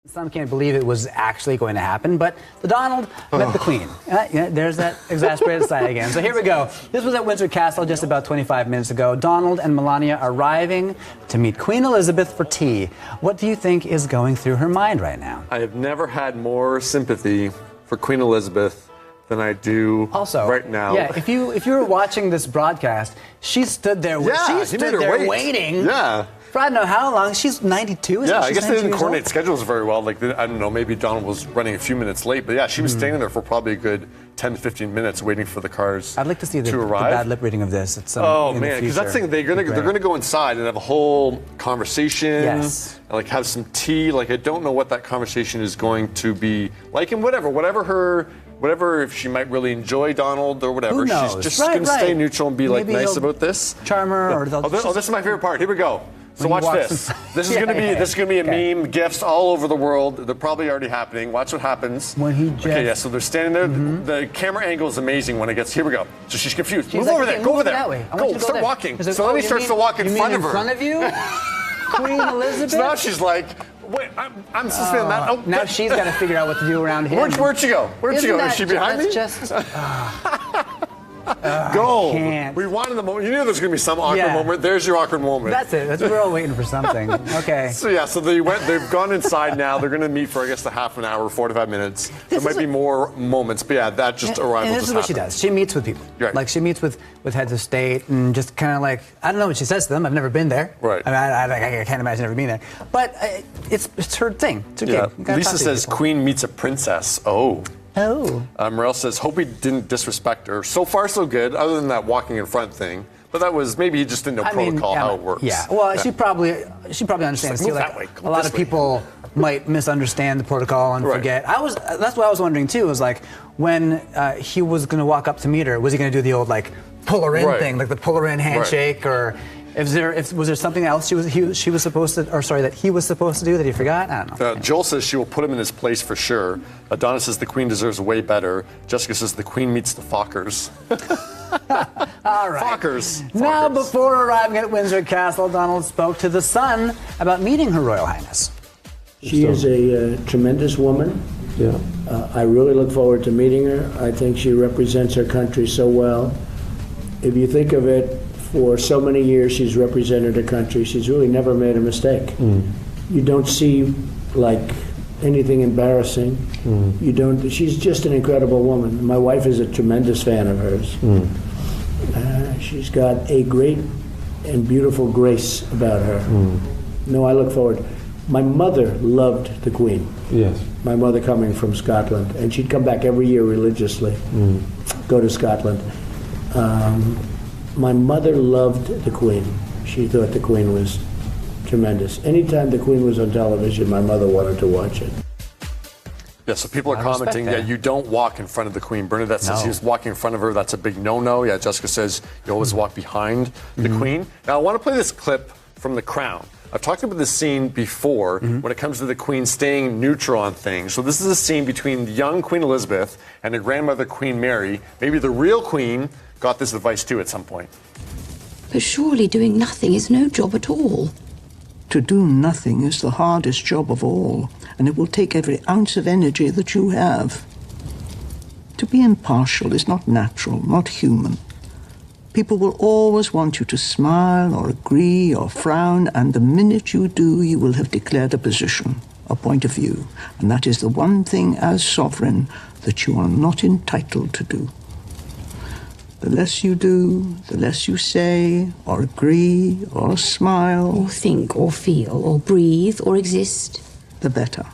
Some can't believe it was actually going to happen, but the Donald met the Queen. There's that exasperated side again. So here we go. This was at Windsor Castle just about 25 minutes ago. Donald and Melania arriving to meet Queen Elizabeth for tea. What do you think is going through her mind right now? I have never had more sympathy for Queen Elizabeth than I do right now. Yeah, if you were watching this broadcast, she stood there. She stood there waiting. Yeah. For I don't know how long. She's 92. Yeah, I guess they didn't coordinate schedules very well. Like, I don't know, maybe Donald was running a few minutes late, but yeah, she was standing there for probably a good 10 to 15 minutes waiting for the cars I'd like to see the arrive. bad lip reading of this at some Oh man, because that's the thing. They're gonna go inside and have a whole conversation. Yes. And like have some tea. Like I don't know what that conversation is going to be like, and whatever if she might really enjoy Donald or whatever. Who knows? She's just gonna stay neutral and be Maybe like nice about this. Charmer or this is my favorite part. Here we go. So watch this. This is gonna be a meme. GIFs all over the world. They're probably already happening. Watch what happens. When he just... Okay, yeah. So they're standing there. The camera angle is amazing when it gets. Here we go. So she's confused. Move over there. Go over there. That way. Go. Start walking. So then he starts to walk in front of her. In front of you, Queen Elizabeth. So now she's like, wait, I'm suspending that. Oh, now she's got to figure out what to do around him. Where'd she go? Is she behind me? Go. We wanted the moment. You knew there was going to be some awkward moment. There's your awkward moment. That's it. We're all waiting for something. Okay. So yeah, so they've gone inside now. They're going to meet for, I guess, the half an hour, 45 minutes. There might be more moments, but yeah, that just arrival. And this is what she does. She meets with people. Right. Like she meets with heads of state and just kind of like, I don't know what she says to them. I've never been there. Right. I mean, I can't imagine ever being there. But it's her thing. It's okay. Yeah. Lisa says Queen meets a princess. Oh. Morel says, hope he didn't disrespect her. So far, so good, other than that walking in front thing. But that was, maybe he just didn't know protocol, how it works. Yeah, well, she probably understands too. Like, a lot of people might misunderstand the protocol and forget. That's what I was wondering too, was like, when he was going to walk up to meet her, was he going to do the old, like, pull her in thing, like the pull her in handshake, or... was there something else she was supposed to, or sorry, that he was supposed to do that he forgot? I don't know. Joel says she will put him in his place for sure. Donna says the Queen deserves way better. Jessica says the Queen meets the Fockers. All right. Fockers. Now, before arriving at Windsor Castle, Donald spoke to the Sun about meeting Her Royal Highness. She is a tremendous woman. Yeah. I really look forward to meeting her. I think she represents her country so well. If you think of it, for so many years she's represented her country. She's really never made a mistake. You don't see like anything embarrassing. You don't. She's just an incredible woman. My wife is a tremendous fan of hers. She's got a great and beautiful grace about her. No, I look forward. My mother loved the Queen. Yes. My mother coming from Scotland, and she'd come back every year religiously, go to Scotland. My mother loved the Queen. She thought the Queen was tremendous. Anytime the Queen was on television, my mother wanted to watch it. Yeah, so people are commenting, you don't walk in front of the Queen. Bernadette says he was walking in front of her. That's a big no-no. Yeah, Jessica says you always walk behind the Queen. Now, I want to play this clip from The Crown. I've talked about this scene before when it comes to the Queen staying neutral on things. So this is a scene between young Queen Elizabeth and her grandmother, Queen Mary. Maybe the real Queen got this advice too at some point. But surely doing nothing is no job at all. To do nothing is the hardest job of all, and it will take every ounce of energy that you have. To be impartial is not natural, not human. People will always want you to smile or agree or frown, and the minute you do, you will have declared a position, a point of view, and that is the one thing as sovereign that you are not entitled to do. The less you do, the less you say, or agree, or smile, or think, or feel, or breathe, or exist, the better.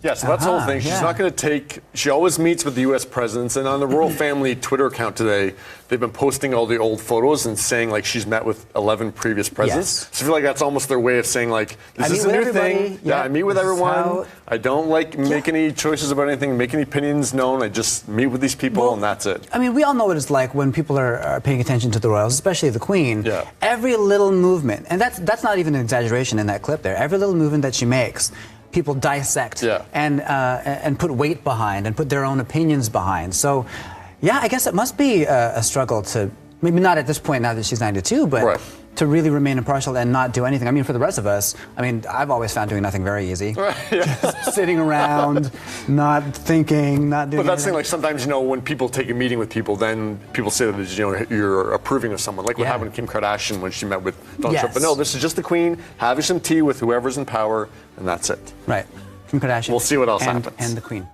Yeah, so that's the whole thing. She's not going to take... She always meets with the U.S. presidents, and on the Royal Family Twitter account today, they've been posting all the old photos and saying, like, she's met with 11 previous presidents. So I feel like that's almost their way of saying, like, this is a new thing. Yeah, I meet with everyone. I don't, like, make any choices about anything, make any opinions known. I just meet with these people, and that's it. I mean, we all know what it's like when people are paying attention to the royals, especially the Queen. Yeah. Every little movement, and that's not even an exaggeration in that clip there, every little movement that she makes, people dissect and put weight behind and put their own opinions behind. So, yeah, I guess it must be a struggle to, maybe not at this point now that she's 92, but to really remain impartial and not do anything. I mean, for the rest of us, I mean, I've always found doing nothing very easy. Right, yeah. Just sitting around, not thinking, not doing But that's the thing, anything. like sometimes, when people take a meeting with people, then people say that, you're approving of someone. Like what happened to Kim Kardashian when she met with Donald Trump. But no, this is just the Queen having some tea with whoever's in power, and that's it. Right. Kim Kardashian. We'll see what else and, happens. And the Queen.